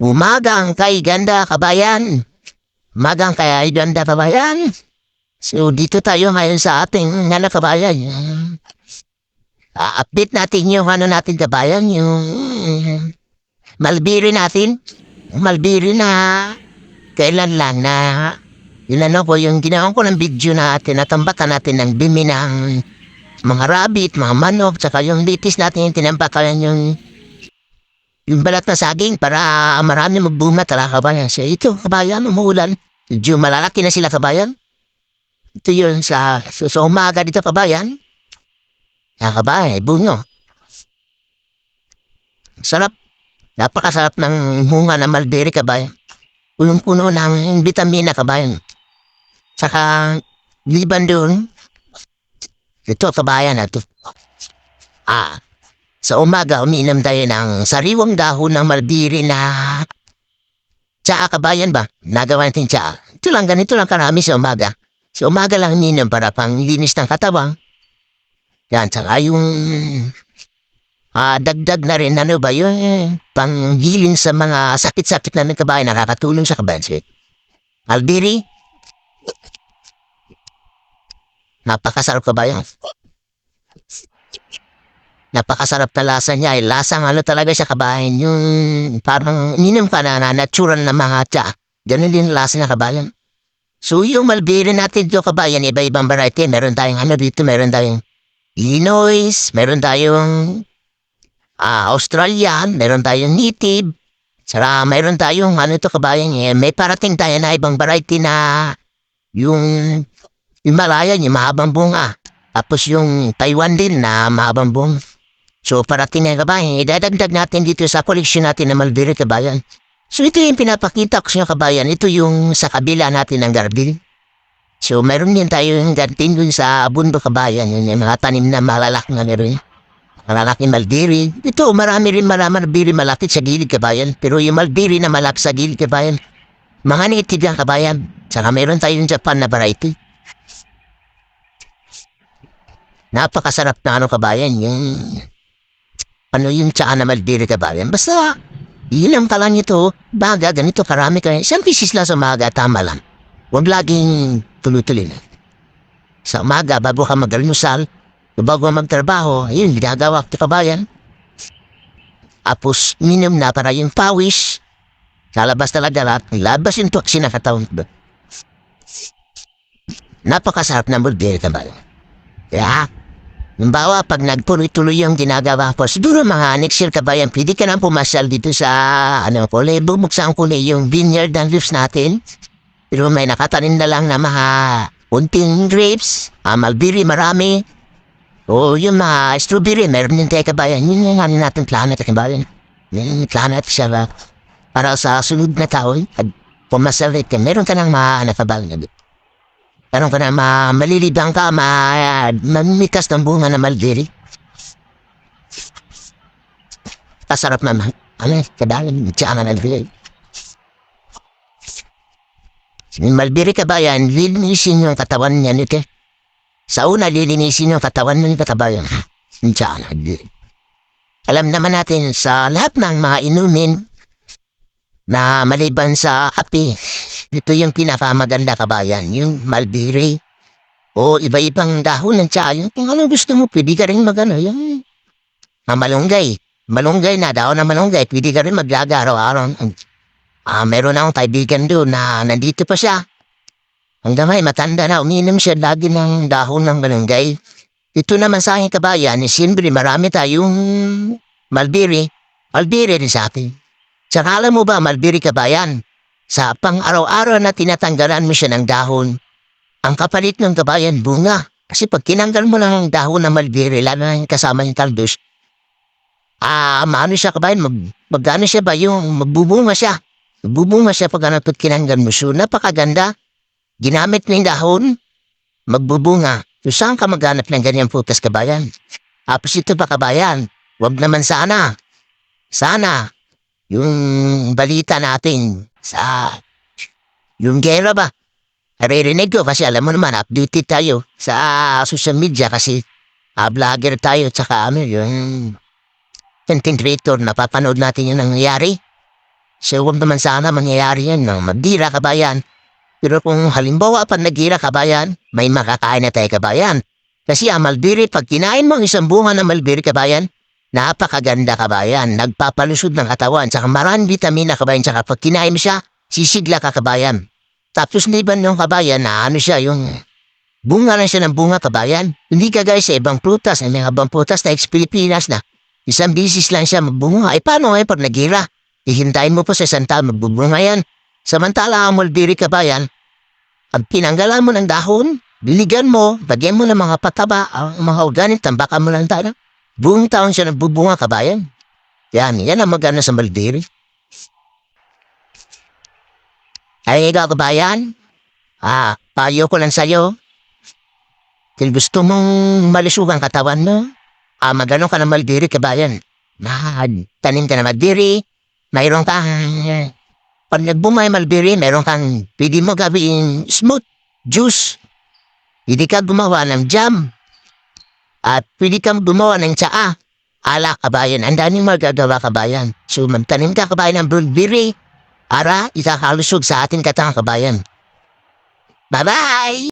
Umagang kay ganda kabayan. Umagang kay ganda kabayan. So dito tayo ngayon sa ating kabayan. Update natin yung natin kabayan, yung Malbiri natin. Malbiri na kailan lang na yun po yung ginawa ko ng video na tinatambatan natin ng bimi ng mga rabbit, mga manok, tsaka yung litis natin yung tinampakan yung balat na saging para marami magbunga talaga kabayan. So ito kabayan, umuulan. Medyo malalaki na sila kabayan. Ito yun sa umaga dito kabayan. Kabayan, bunyo. Sarap. Napakasarap ng bunga ng mulberry kabayan. Punong-puno ng vitamina kabayan. Saka liban doon, ito kabayan na ito. Sa umaga, umiinom tayo ng sariwang dahon ng mulberry na tsaa kabayan ba? Nagawa natin tsaa. Ito lang, ganito lang karami sa umaga. Sa umaga lang umiinom para pang linis ng katawan. Yan, saka yung dagdag na rin, ano ba yun? Panghilin sa mga sakit-sakit na ng kabayan, nakakatulong sa kabayan. So, mulberry, napakasarap kabayan. Napakasarap na lasa niya. Lasang talaga siya kabayan. Yung parang ininom ka na natural na mga tsa. Ganun din lasa niya kabayan. So yung mulberry natin dito kabayan, iba-ibang variety. Meron tayong dito, meron tayong Illinois, meron tayong Australian, meron tayong native. Saka meron tayong ito kabayan. May parating tayo na ibang variety na yung Himalayan, yung mahabang bunga. Tapos yung Taiwan din na mahabang bunga. So parating na kabayan, idadagdag natin dito sa koleksyon natin ng mulberry kabayan. So ito yung pinapakita ko sa kabayan, ito yung sa kabila natin ng garden. So meron din tayo yung garden dun sa bundo kabayan, yung mga tanim na malalaki na meron. Malalaking mulberry. Ito marami rin mulberry malaki sa gilid kabayan, pero yung mulberry na malaki sa gilid kabayan, mga native yan kabayan. Saka meron tayong Japan na variety. Napakasarap na kabayan, yung tsaa na mulberry kabayan. Basta, ilam ka lang ito, baga, ganito karami kayo. Isang pisis lang sa umaga, tama lang. Huwag laging tuloy-tuloy na. Sa umaga, bago ka mag-almusal, bago ka magtrabaho, ayun, ginagawa ko kabayan. Tapos, minom na para yung pawis, lalabas talaga lahat, labas yung toksin na katawan ko. Napakasarap na mulberry kabayan. Kaya, halimbawa, pag nagtuloy-tuloy yung ginagawa ko, siguro mga next year kabayan, pwede ka nang pumasyal dito sa, bubuksan ko yung vineyard ng leaves natin. Pero may nakatanim na lang na mga unting grapes, mulberry marami. O yung mga strawberry, meron din tayo kabayan. Yun yung natin planet kabayan. Yung planet siya ba, para sa sunod na taon, at pumasyal ka, meron ka ng mga kabayan. Meron ka na malilibang ka, mamikas ng bunga na mulberry. Kasarap naman. Kadalan, tsaka na mulberry. Yung mulberry kabayan, lilinisin yung katawan niya nito. Sa una, lilinisin yung katawan ng kabayan. Tsaka na mulberry. Alam naman natin sa lahat ng mga inumin na maliban sa kape, ito yung pinakamaganda kabayan, yung mulberry. O iba-ibang dahon ng tsaa. Kung anong gusto mo, pwede ka rin yung malunggay. Malunggay na, dahon na malunggay, pwede ka rin maglaga araw-araw. Meron akong kaibigan doon na nandito pa siya. Hanggang may matanda na, uminom siya lagi ng dahon ng malunggay. Ito naman sa aking kabayan, siyempre marami tayong mulberry. Mulberry rin sa akin. Tsaka alam mo ba, mulberry kabayan, sa pang-araw-araw na tinatanggalan mo siya ng dahon, ang kapalit ng kabayan, bunga. Kasi pag kinanggal mo lang ang dahon ng mulberry, lalo na kasama yung taldos, maano siya kabayan, magano siya ba yung magbubunga siya. Magbubunga siya pag kinanggal mo. So, napakaganda. Ginamit mo yung dahon, magbubunga. So, saan ka maghanap ng ganyang putas kabayan? Tapos ito pa kabayan, wag naman sana, yung balita natin sa yung gera ba? Naririnig ko kasi alam mo naman, updated tayo sa social media kasi vlogger tayo tsaka yung content creator, napapanood natin yung nangyayari. So, huwag naman sana mangyayari yan na magdira kabayan. Pero kung halimbawa pag nagira kabayan, may makakain na tayo kabayan. Kasi ang malbiri, pag kinain mo ang isang bunga ng malbiri kabayan, napakaganda kabayan. Nagpapalusog ng katawan. Tsaka maraming vitamina kabayan. Tsaka pag kinain mo siya, sisigla ka kabayan. Tapos liban yung kabayan na ano siya, yung bunga lang siya ng bunga kabayan. Hindi ka guys sa ibang prutas, may mga ibang prutas na ex-Pilipinas na isang bisis lang siya magbunga. Ay paano ngayon pag nagira? Hihintayin mo pa sa isang taon magbubunga yan. Samantala ang mulberry kabayan, pag pinanggalan mo ng dahon, diligan mo, bagyan mo ng mga pataba, ang mga organic, tambakan mo lang tayo. Buong taon siya nagbubunga kabayan. Yan ang magana sa mulberry. Ay ikaw kabayan, payo ko lang sa'yo. Kung gusto mong malusog ang katawan mo, magano ka ng mulberry kabayan. Tanim ka ng mulberry, mayroon kang pag nagbumay mulberry, meron kang pwede mo gawin smooth juice. Pwede ka gumawa ng jam. At pwede kang gumawa ng tsaa. Ala kabayan, ang daming magagawa kabayan. So magtanim ka kabayan ng mulberry para ikakalusog sa ating katang kabayan. Bye-bye!